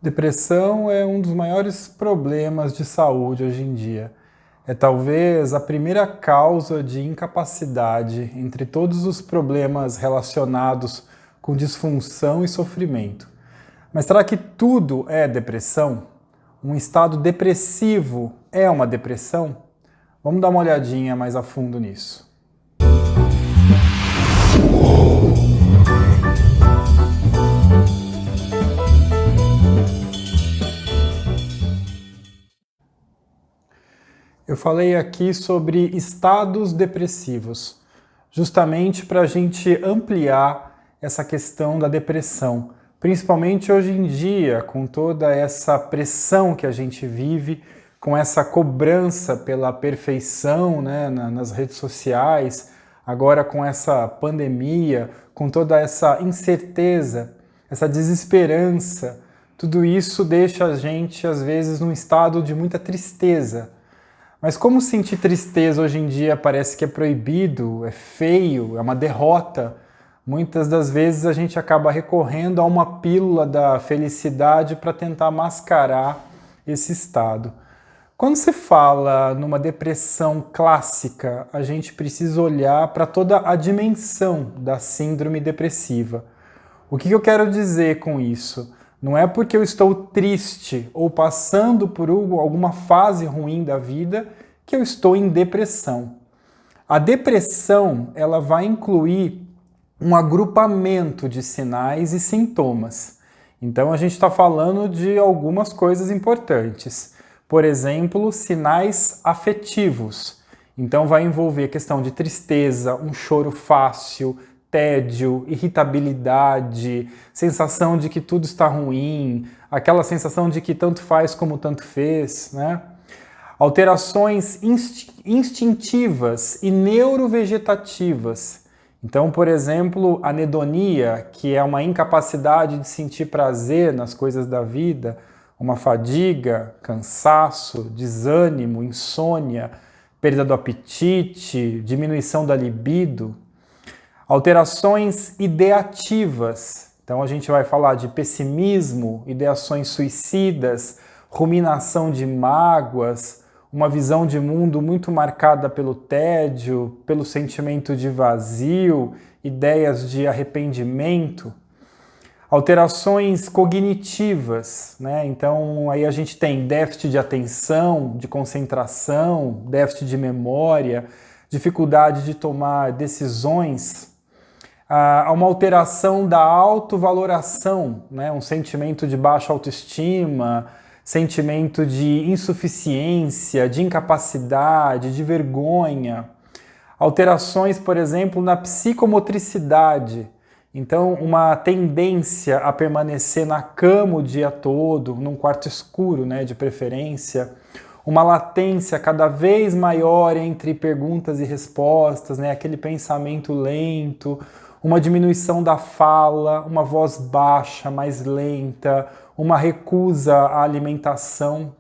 Depressão é um dos maiores problemas de saúde hoje em dia. É talvez a primeira causa de incapacidade entre todos os problemas relacionados com disfunção e sofrimento. Mas será que tudo é depressão? Um estado depressivo é uma depressão? Vamos dar uma olhadinha mais a fundo nisso. Eu falei aqui sobre estados depressivos, justamente para a gente ampliar essa questão da depressão, principalmente hoje em dia, com toda essa pressão que a gente vive, com essa cobrança pela perfeição, né, nas redes sociais, agora com essa pandemia, com toda essa incerteza, essa desesperança, tudo isso deixa a gente, às vezes, num estado de muita tristeza. Mas como sentir tristeza hoje em dia parece que é proibido, é feio, é uma derrota, muitas das vezes a gente acaba recorrendo a uma pílula da felicidade para tentar mascarar esse estado. Quando se fala numa depressão clássica, a gente precisa olhar para toda a dimensão da síndrome depressiva. O que eu quero dizer com isso? Não é porque eu estou triste ou passando por alguma fase ruim da vida que eu estou em depressão. A depressão, ela vai incluir um agrupamento de sinais e sintomas. Então a gente está falando de algumas coisas importantes. Por exemplo, sinais afetivos. Então vai envolver questão de tristeza, um choro fácil, tédio, irritabilidade, sensação de que tudo está ruim, aquela sensação de que tanto faz como tanto fez, né? Alterações instintivas e neurovegetativas. Então, por exemplo, anedonia, que é uma incapacidade de sentir prazer nas coisas da vida, uma fadiga, cansaço, desânimo, insônia, perda do apetite, diminuição da libido. Alterações ideativas, então a gente vai falar de pessimismo, ideações suicidas, ruminação de mágoas, uma visão de mundo muito marcada pelo tédio, pelo sentimento de vazio, ideias de arrependimento. Alterações cognitivas, né? Então aí a gente tem déficit de atenção, de concentração, déficit de memória, dificuldade de tomar decisões. Há uma alteração da autovaloração, né? Um sentimento de baixa autoestima, sentimento de insuficiência, de incapacidade, de vergonha. Alterações, por exemplo, na psicomotricidade. Então, uma tendência a permanecer na cama o dia todo, num quarto escuro, né, de preferência. Uma latência cada vez maior entre perguntas e respostas, né, aquele pensamento lento, uma diminuição da fala, uma voz baixa, mais lenta, uma recusa à alimentação.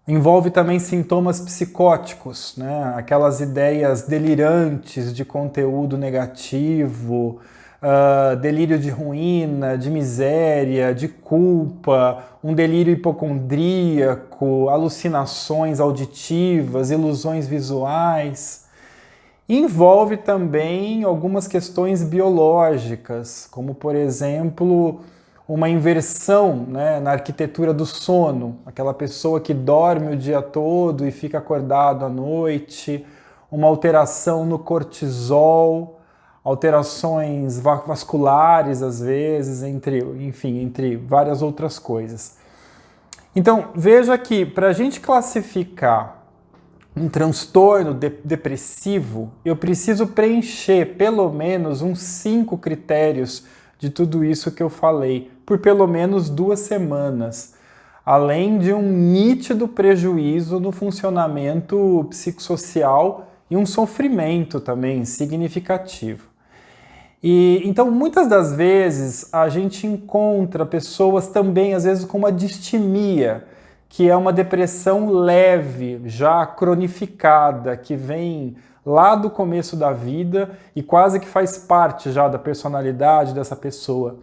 Envolve também sintomas psicóticos, né? Aquelas ideias delirantes de conteúdo negativo, delírio de ruína, de miséria, de culpa, um delírio hipocondríaco, alucinações auditivas, ilusões visuais. Envolve também algumas questões biológicas, como, por exemplo, uma inversão, né, na arquitetura do sono, aquela pessoa que dorme o dia todo e fica acordado à noite, uma alteração no cortisol, alterações vasculares às vezes, entre várias outras coisas. Então, veja que para a gente classificar um transtorno depressivo, eu preciso preencher pelo menos uns 5 critérios de tudo isso que eu falei, por pelo menos 2 semanas, além de um nítido prejuízo no funcionamento psicossocial e um sofrimento também significativo. Então, muitas das vezes, a gente encontra pessoas também, às vezes, com uma distimia, que é uma depressão leve, já cronificada, que vem lá do começo da vida e quase que faz parte já da personalidade dessa pessoa.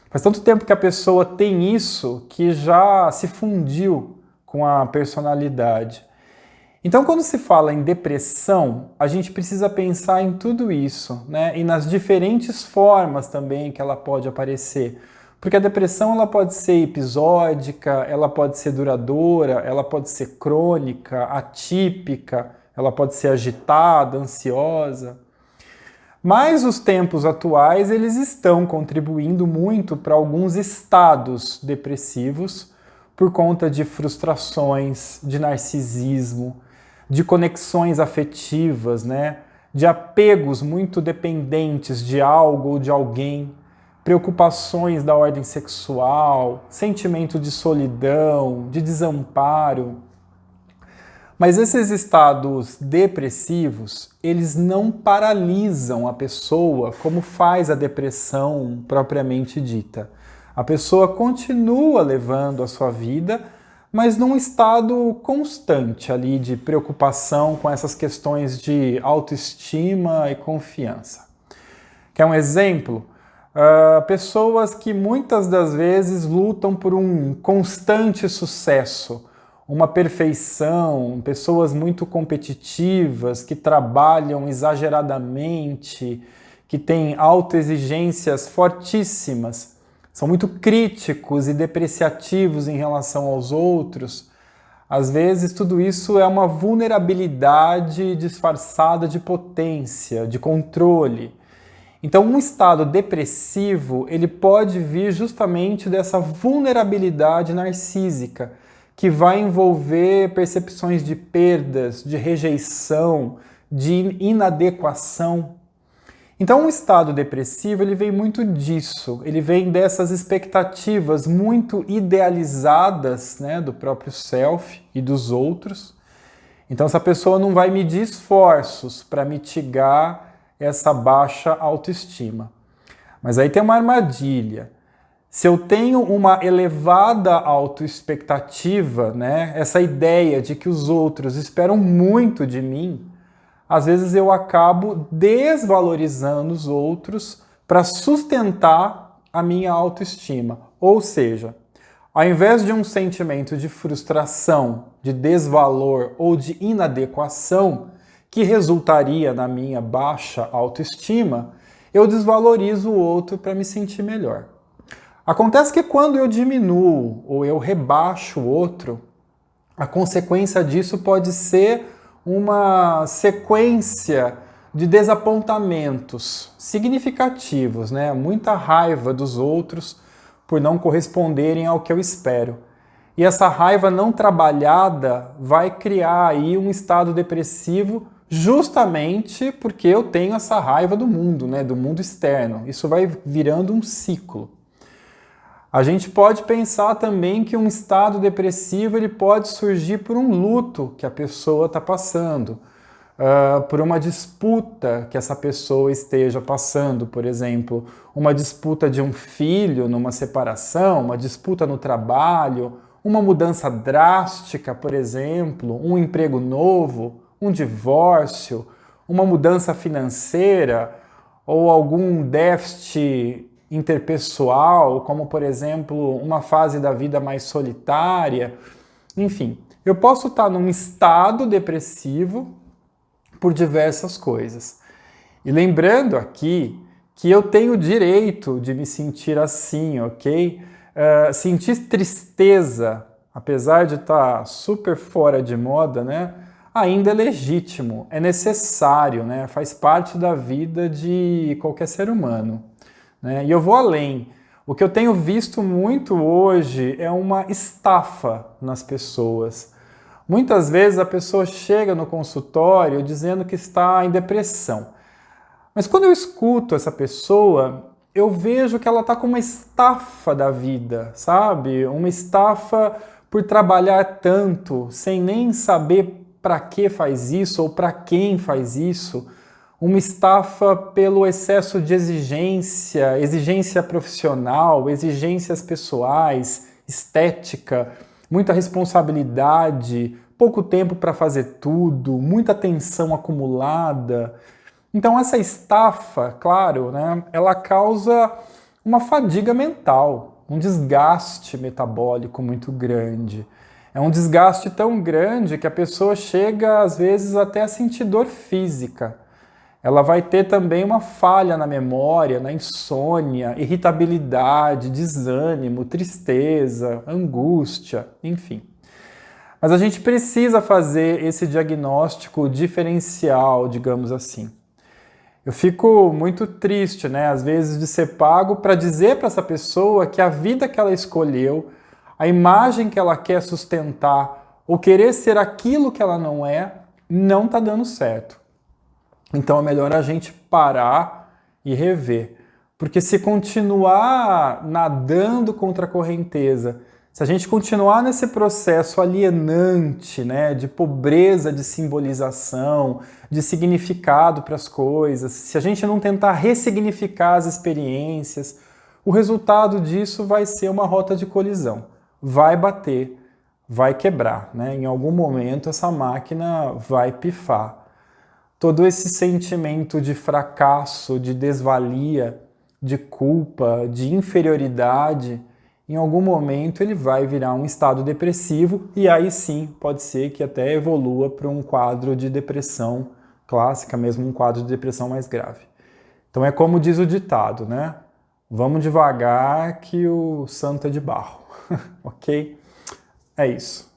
Faz tanto tempo que a pessoa tem isso que já se fundiu com a personalidade. Então, quando se fala em depressão, a gente precisa pensar em tudo isso, né? E nas diferentes formas também que ela pode aparecer. Porque a depressão ela pode ser episódica, ela pode ser duradoura, ela pode ser crônica, atípica, ela pode ser agitada, ansiosa. Mas os tempos atuais, eles estão contribuindo muito para alguns estados depressivos por conta de frustrações, de narcisismo, de conexões afetivas, né? De apegos muito dependentes de algo ou de alguém, preocupações da ordem sexual, sentimento de solidão, de desamparo. Mas esses estados depressivos, eles não paralisam a pessoa como faz a depressão propriamente dita. A pessoa continua levando a sua vida, mas num estado constante ali de preocupação com essas questões de autoestima e confiança. Quer um exemplo? Pessoas que muitas das vezes lutam por um constante sucesso, uma perfeição, pessoas muito competitivas, que trabalham exageradamente, que têm autoexigências fortíssimas, são muito críticos e depreciativos em relação aos outros. Às vezes tudo isso é uma vulnerabilidade disfarçada de potência, de controle. Então, um estado depressivo, ele pode vir justamente dessa vulnerabilidade narcísica, que vai envolver percepções de perdas, de rejeição, de inadequação. Então, um estado depressivo, ele vem muito disso, ele vem dessas expectativas muito idealizadas, né, do próprio self e dos outros. Então, essa pessoa não vai medir esforços para mitigar essa baixa autoestima. Mas aí tem uma armadilha. Se eu tenho uma elevada autoexpectativa, né, essa ideia de que os outros esperam muito de mim, às vezes eu acabo desvalorizando os outros para sustentar a minha autoestima. Ou seja, ao invés de um sentimento de frustração, de desvalor ou de inadequação, que resultaria na minha baixa autoestima, eu desvalorizo o outro para me sentir melhor. Acontece que quando eu diminuo ou eu rebaixo o outro, a consequência disso pode ser uma sequência de desapontamentos significativos, né? Muita raiva dos outros por não corresponderem ao que eu espero. E essa raiva não trabalhada vai criar aí um estado depressivo justamente porque eu tenho essa raiva do mundo, né? Do mundo externo. Isso vai virando um ciclo. A gente pode pensar também que um estado depressivo ele pode surgir por um luto que a pessoa está passando, por uma disputa que essa pessoa esteja passando, por exemplo, uma disputa de um filho numa separação, uma disputa no trabalho, uma mudança drástica, por exemplo, um emprego novo, um divórcio, uma mudança financeira ou algum déficit interpessoal, como por exemplo uma fase da vida mais solitária. Enfim, eu posso estar num estado depressivo por diversas coisas. E lembrando aqui que eu tenho o direito de me sentir assim, ok? Sentir tristeza, apesar de estar super fora de moda, né? Ainda é legítimo, é necessário, né? Faz parte da vida de qualquer ser humano. Né? E eu vou além. O que eu tenho visto muito hoje é uma estafa nas pessoas. Muitas vezes a pessoa chega no consultório dizendo que está em depressão. Mas quando eu escuto essa pessoa, eu vejo que ela está com uma estafa da vida, sabe? Uma estafa por trabalhar tanto, sem nem saber para que faz isso ou para quem faz isso. Uma estafa pelo excesso de exigência profissional, exigências pessoais, estética, muita responsabilidade, pouco tempo para fazer tudo, muita tensão acumulada. Então essa estafa, claro, né, ela causa uma fadiga mental, um desgaste metabólico muito grande. É um desgaste tão grande que a pessoa chega, às vezes, até a sentir dor física. Ela vai ter também uma falha na memória, na insônia, irritabilidade, desânimo, tristeza, angústia, enfim. Mas a gente precisa fazer esse diagnóstico diferencial, digamos assim. Eu fico muito triste, né, às vezes, de ser pago para dizer para essa pessoa que a vida que ela escolheu, a imagem que ela quer sustentar, ou querer ser aquilo que ela não está dando certo. Então é melhor a gente parar e rever. Porque se continuar nadando contra a correnteza, se a gente continuar nesse processo alienante, né, de pobreza de simbolização, de significado para as coisas, se a gente não tentar ressignificar as experiências, o resultado disso vai ser uma rota de colisão. Vai bater, vai quebrar, né? Em algum momento essa máquina vai pifar. Todo esse sentimento de fracasso, de desvalia, de culpa, de inferioridade, em algum momento ele vai virar um estado depressivo e aí sim pode ser que até evolua para um quadro de depressão clássica, mesmo um quadro de depressão mais grave. Então é como diz o ditado, né? Vamos devagar que o santo é de barro, ok? É isso.